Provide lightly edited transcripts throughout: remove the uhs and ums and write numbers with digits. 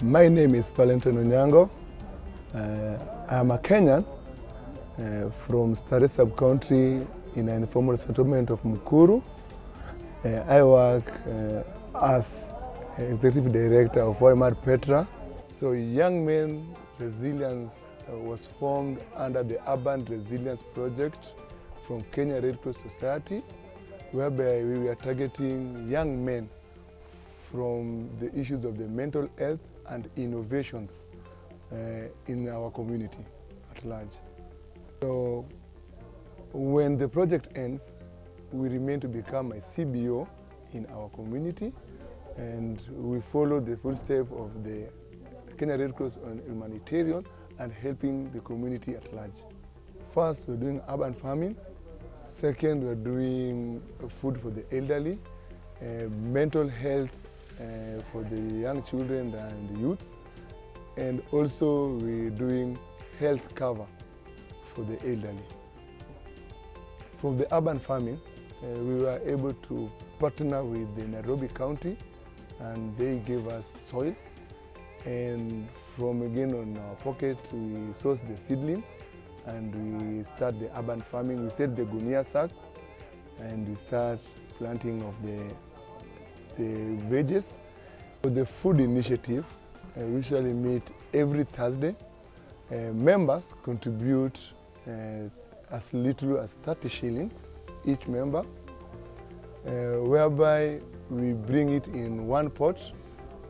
My name is Valentine Onyango. I am a Kenyan from Stare sub-county in an informal settlement of Mukuru. I work as Executive Director of YMR Petra. So Young Men Resilience was formed under the Urban Resilience Project from Kenya Red Cross Society, whereby we were targeting young men from the issues of the mental health and innovations in our community at large. So when the project ends, we remain to become a CBO in our community, and we follow the footsteps of the Kenya Red Cross on humanitarian and helping the community at large. First, we're doing urban farming. Second, we're doing food for the elderly, mental health for the young children and the youths, and also we're doing health cover for the elderly. From the urban farming, we were able to partner with the Nairobi County, and they gave us soil, and from again on our pocket we source the seedlings and we start the urban farming. We set the gunia sack and we start planting of the veggies. For the food initiative, we usually meet every Thursday. Members contribute as little as 30 shillings each member, whereby we bring it in one pot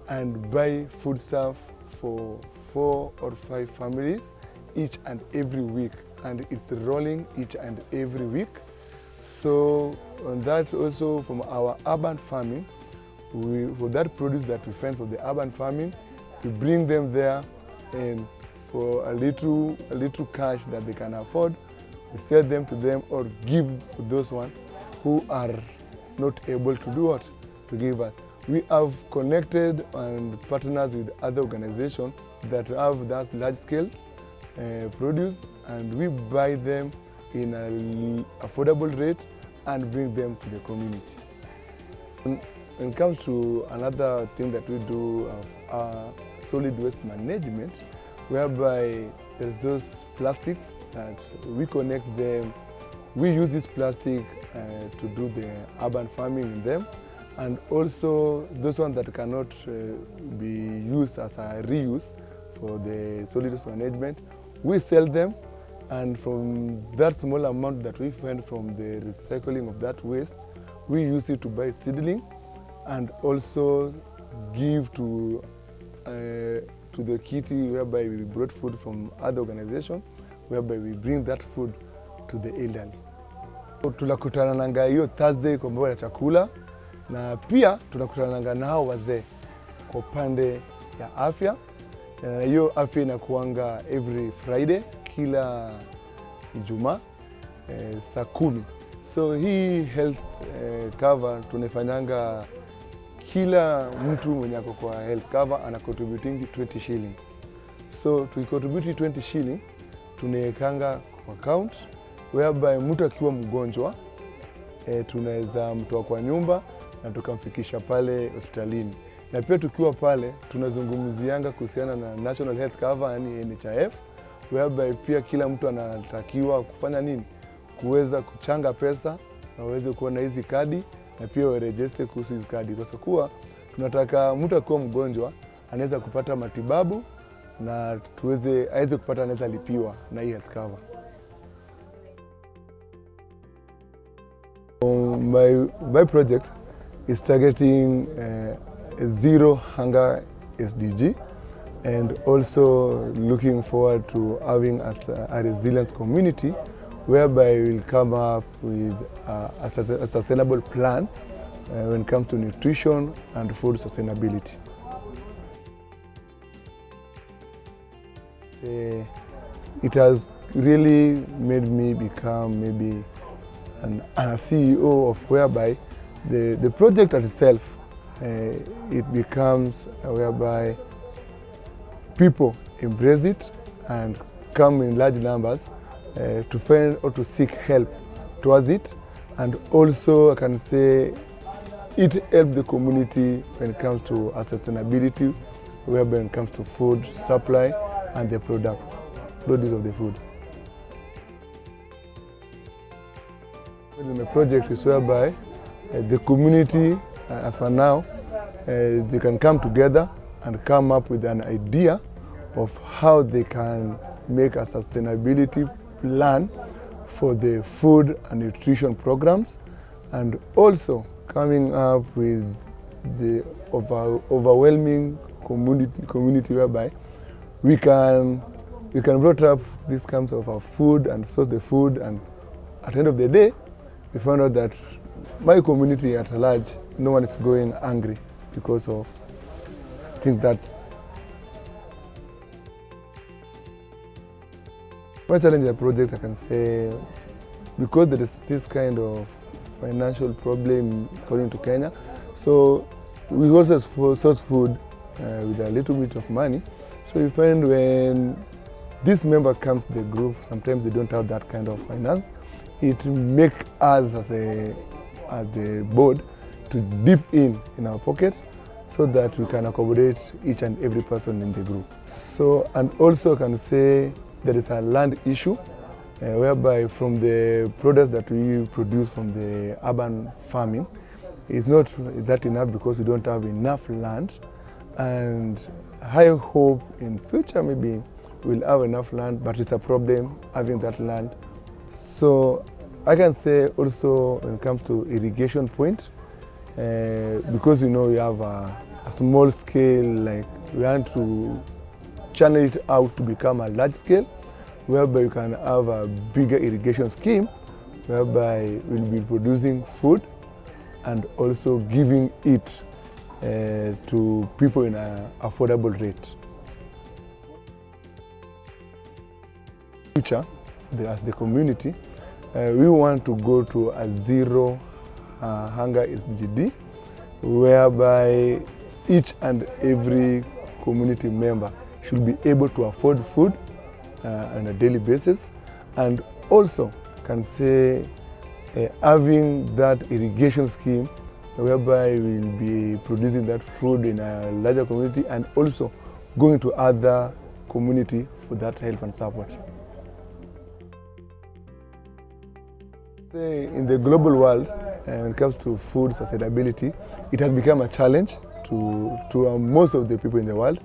and buy foodstuff for 4 or 5 families each and every week, and it's rolling each and every week. So on that also, from our urban farming, for that produce that we find for the urban farming, we bring them there, and for a little cash that they can afford, we sell them to them or give to those ones who are not able to do what? To give us. We have connected and partners with other organizations that have that large scale produce, and we buy them in an affordable rate and bring them to the community. When it comes to another thing that we do, solid waste management, whereby there's those plastics that we connect them. We use this plastic to do the urban farming in them, and also those ones that cannot be used as a reuse for the solid waste management, we sell them, and from that small amount that we find from the recycling of that waste, we use it to buy seedling and also give to the kitty, whereby we brought food from other organizations, whereby we bring that food to the elderly. Tunakutananga hiyo Thursday kwa mambo ya chakula, na pia tunakutananga nao wazee kwa upande ya afya. Hiyo afya inakuanga every Friday kila Ijumaa saa 10. So hii health cover tunafanyanga, kila mtu mwenye ako kwa health cover ana contributing 20 shilling. So tukicontribute 20 shilling tunawekanga kwa account, whereby mtu akiwa mgonjwa tunaweza mtoa kwa nyumba na tukamfikisha pale hospitalini. Na pia tukiwa pale tunazungumzianga kuhusiana na National Health Cover, yani NHIF, whereby pia kila mtu anatakiwa kufanya nini? Kuweza kuchanga pesa na waweze kuwa na hizi kadi, na pia waregister kuhusu hizi kadi, kwa sababu tunataka mtu akiwa mgonjwa anaweza kupata matibabu na aweze kupata, anaweza lipiwa na hii health cover. My project is targeting zero hunger SDG, and also looking forward to having a resilient community, whereby we'll come up with a sustainable plan when it comes to nutrition and food sustainability. It has really made me become maybe a CEO of whereby the project itself, it becomes whereby people embrace it and come in large numbers to find or to seek help towards it, and also I can say it helps the community when it comes to sustainability whereby when it comes to food supply and the produce of the food. The project is whereby the community, as for now, they can come together and come up with an idea of how they can make a sustainability plan for the food and nutrition programs, and also coming up with the overwhelming community whereby we can brought up these kinds of our food and source the food, and at the end of the day we found out that my community at large, no one is going hungry because of, I think that's my challenge in the project. I can say, because there is this kind of financial problem according to Kenya, so we also source food with a little bit of money. So you find when this member comes to the group, sometimes they don't have that kind of finance. It makes us as the board to dip in our pocket so that we can accommodate each and every person in the group. So, and also I can say there is a land issue whereby from the products that we produce from the urban farming, it's not that enough because we don't have enough land, and I hope in future maybe we'll have enough land, but it's a problem having that land. So I can say also when it comes to irrigation point, because we know we have a small scale, like we want to channel it out to become a large scale, whereby you can have a bigger irrigation scheme, whereby we'll be producing food and also giving it to people in an affordable rate. Future, as the community, we want to go to a zero hunger SDG, whereby each and every community member should be able to afford food on a daily basis, and also can say having that irrigation scheme whereby we'll be producing that food in a larger community and also going to other community for that help and support. In the global world, when it comes to food sustainability, it has become a challenge to most of the people in the world.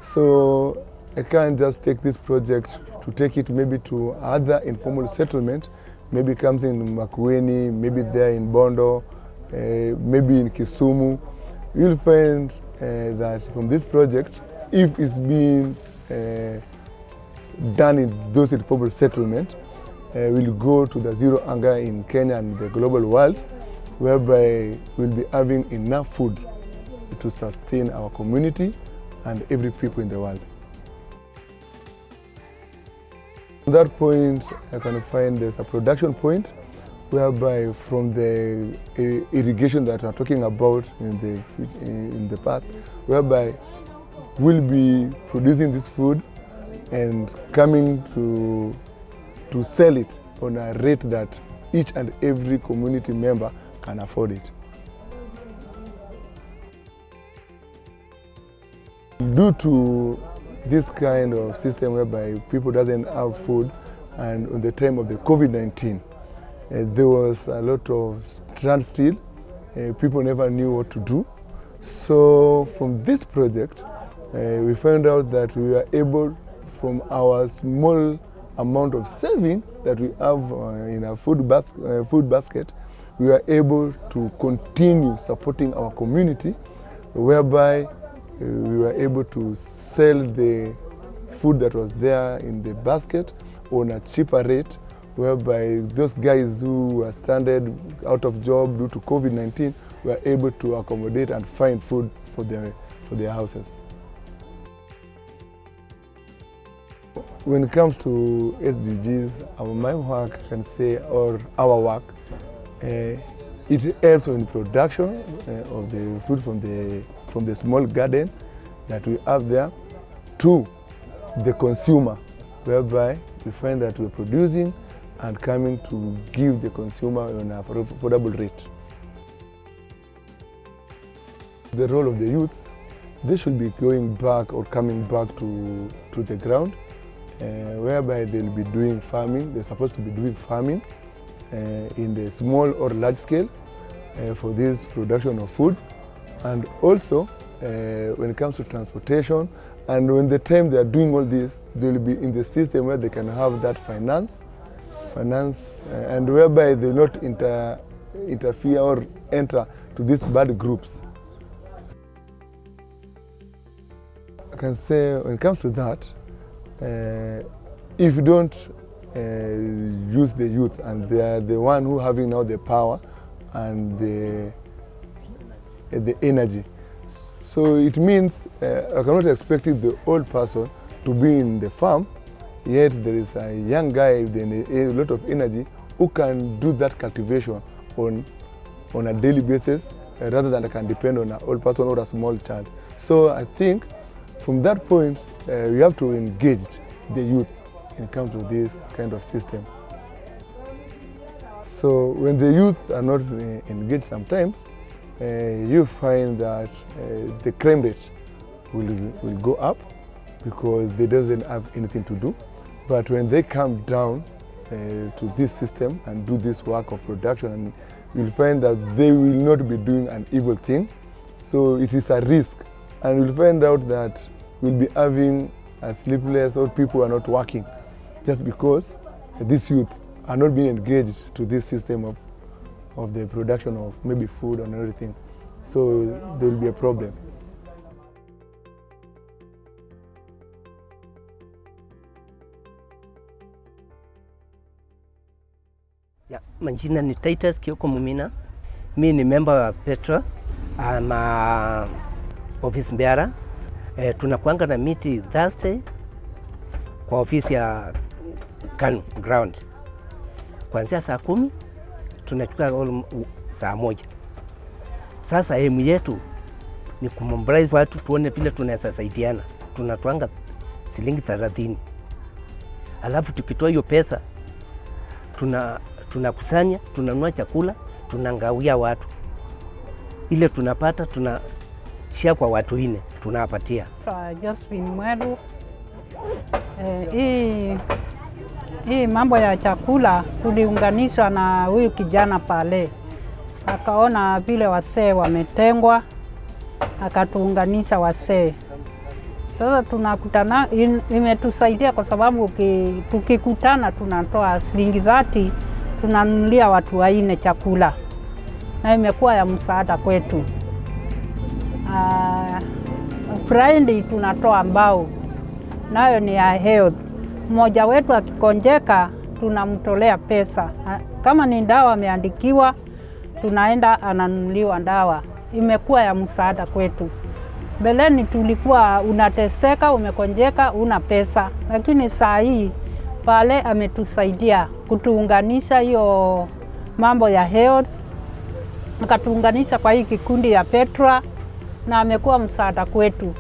So I can't just take this project to take it maybe to other informal settlement, maybe comes in Makueni, maybe there in Bondo, maybe in Kisumu. You'll find that from this project, if it's being done in those informal settlements, we'll go to the zero hunger in Kenya and the global world, whereby we'll be having enough food to sustain our community and every people in the world. At that point, I can find there's a production point whereby from the irrigation that we're talking about in the past, whereby we'll be producing this food and coming to sell it on a rate that each and every community member can afford it. Due to this kind of system whereby people doesn't have food, and on the time of the COVID-19, there was a lot of standstill. People never knew what to do. So from this project, we found out that we were able, from our small amount of saving that we have in our food basket, we were able to continue supporting our community, whereby we were able to sell the food that was there in the basket on a cheaper rate, whereby those guys who were stranded out of job due to COVID-19 were able to accommodate and find food for their houses. When it comes to SDGs, my work, I can say, or our work, it helps in production of the food from the small garden that we have there to the consumer, whereby we find that we're producing and coming to give the consumer on an affordable rate. The role of the youth, they should be going back or coming back to the ground, whereby they'll be doing farming. They're supposed to be doing farming in the small or large scale for this production of food. And also, when it comes to transportation, and when the time they are doing all this, they'll be in the system where they can have that finance, and whereby they not interfere or enter to these bad groups. I can say when it comes to that, if you don't use the youth, and they are the one who having now the power and the energy, so it means I cannot expect the old person to be in the farm, yet there is a young guy with a lot of energy who can do that cultivation on a daily basis, rather than I can depend on an old person or a small child. So I think from that point, we have to engage the youth when it comes to this kind of system. So when the youth are not engaged sometimes, you find that the crime rate will go up because they doesn't have anything to do. But when they come down to this system and do this work of production, and you'll find that they will not be doing an evil thing. So it is a risk, and you'll find out that we'll be having a sleepless, or people are not working just because these youth are not being engaged to this system of the production of maybe food and everything. So there will be a problem. Yeah, majina ni Titus Kioko Mumina. Mi ni member wa Petra. I'm a office bearer. Tunakuanga na miti Thursday kwa ofisi ya Kanu ground. Kuanzia saa 10 tunachukua saa 1. Sasa aim yetu ni kumobilize watu tuone vile tunaweza saidiana. Tunatoanga shilingi 30. Alafu tukitoa hiyo pesa tunakusanya, tunanunua chakula, tunangawia watu. Ile tunapata tunashare kwa watu 4 tunawapatia. Josephine Mweru. Hii mambo ya chakula tuliunganishwa na huyu kijana pale. Akaona vile wasee wametengwa, akatuunganisha wasee. Sasa tunakutana, imetusaidia kwa sababu tukikutana tunatoa shilingi 30, tunanunulia watu 4 chakula. Na imekuwa ya msaada kwetu. Friday tunatoa mbao, nayo ni ya health. Mmoja wetu akikonjeka tunamtolea pesa. Kama ni dawa ameandikiwa, tunaenda ananunuliwa dawa. Imekuwa ya msaada kwetu. Beleni tulikuwa unateseka, umekonjeka, una pesa. Lakini saa hii pale ametusaidia kutuunganisha hiyo mambo ya health. Akatuunganisha kwa hii kikundi ya Petra, na amekuwa msaada kwetu.